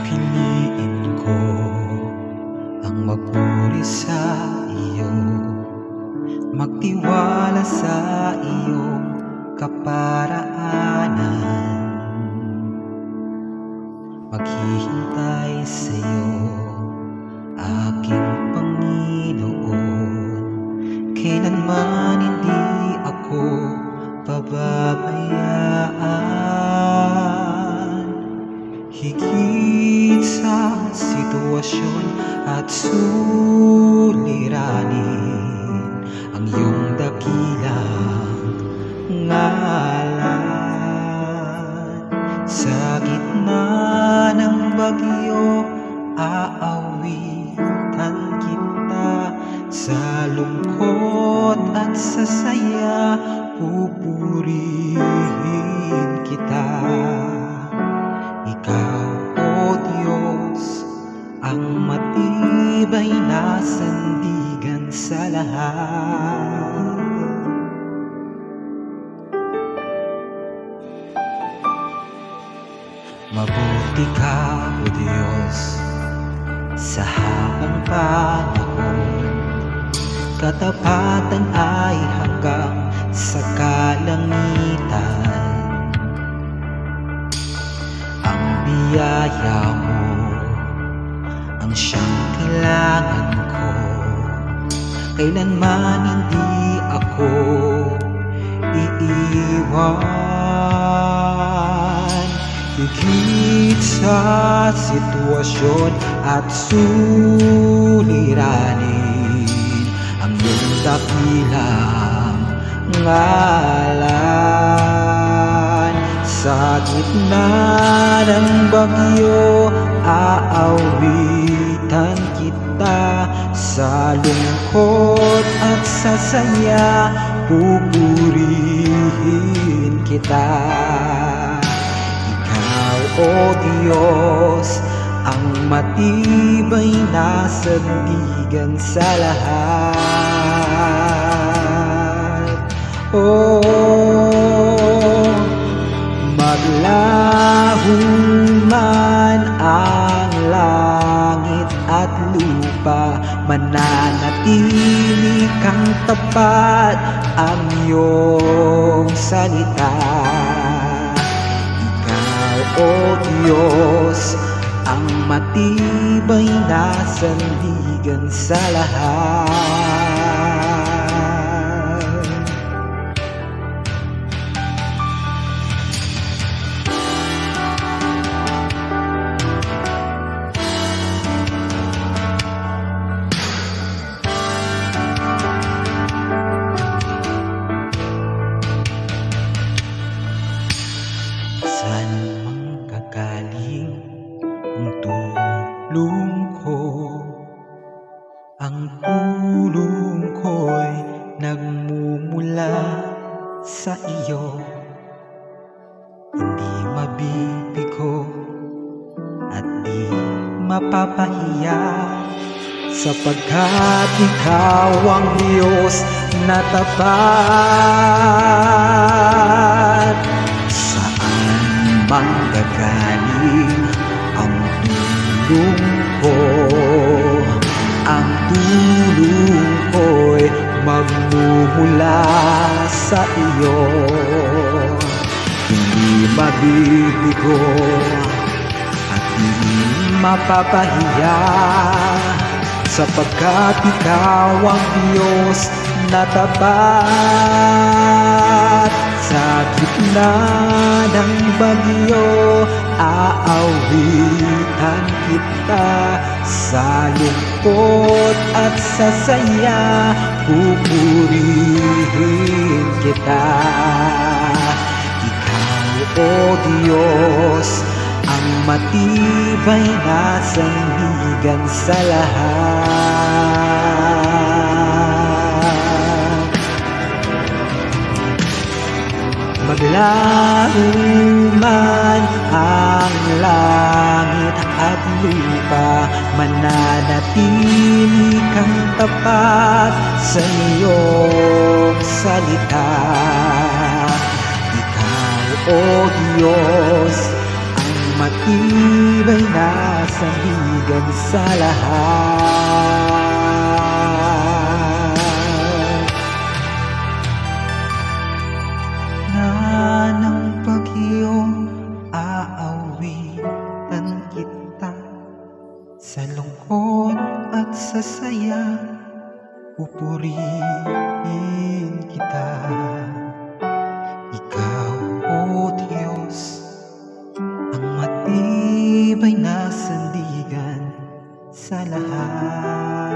Pipiliin ko ang magpuri sa iyo, magtiwala sa iyong kaparaanan, maghihintay sa iyo, aking Panginoon. Kailanman hindi ako pababayaan, higit sa sitwasyon at suliranin, ang iyong dakilang ngalan. Sa gitna ng bagyo, aawitan kita, sa lungkot at sa saya, pupurihin kita. Ikaw, O Diyos, ang matibay na sandigan sa lahat. Mabuti ka, O Diyos, sa habang panahon. Katapatan ay hanggang sa kalangitan. Ang biyaya mo ang siyang kailangan ko, kailanman hindi ako iiwan. Higit sa sitwasyon at suliranin, ang iyong dakilang ngalan. Sa gitna ng bagyo, aawitan kita, sa lungkot at sa saya, pupurihin kita. Ikaw, O Diyos, ang matibay na sandigan sa lahat. Maglaho man ang langit at lupa, mananatili kang tapat ang iyong salita. Ikaw, O Diyos, ang matibay na sandigan sa lahat. Saan manggagaling ang tulong ko? Ang tulong ko'y nagmumula sa iyo. Hindi mabibigo at di mapapahiya, sapagkat ikaw ang Diyos na tapat. Saan manggagaling ang tulong ko? Ang tulong ko'y magmumula sa iyo. Hindi mabibigo at di mapapahiya, sapagkat ikaw ang Diyos na tapat. Sa gitna ng bagyo, aawitan kita, sa lungkot at sa saya, pupurihin kita. Ikaw, O Diyos, ang ang matibay na sandigan sa lahat. Maglaho man ang langit at lupa, mananatili kang tapat sa iyong salita. Ikaw, O Diyos, ang matibay na sandigan sa lahat. Na ng pagyong aawitan kita, sa lungkot at sa saya pupurihin kita. Ikaw, O Diyos, ang matibay na sandigan sa lahat.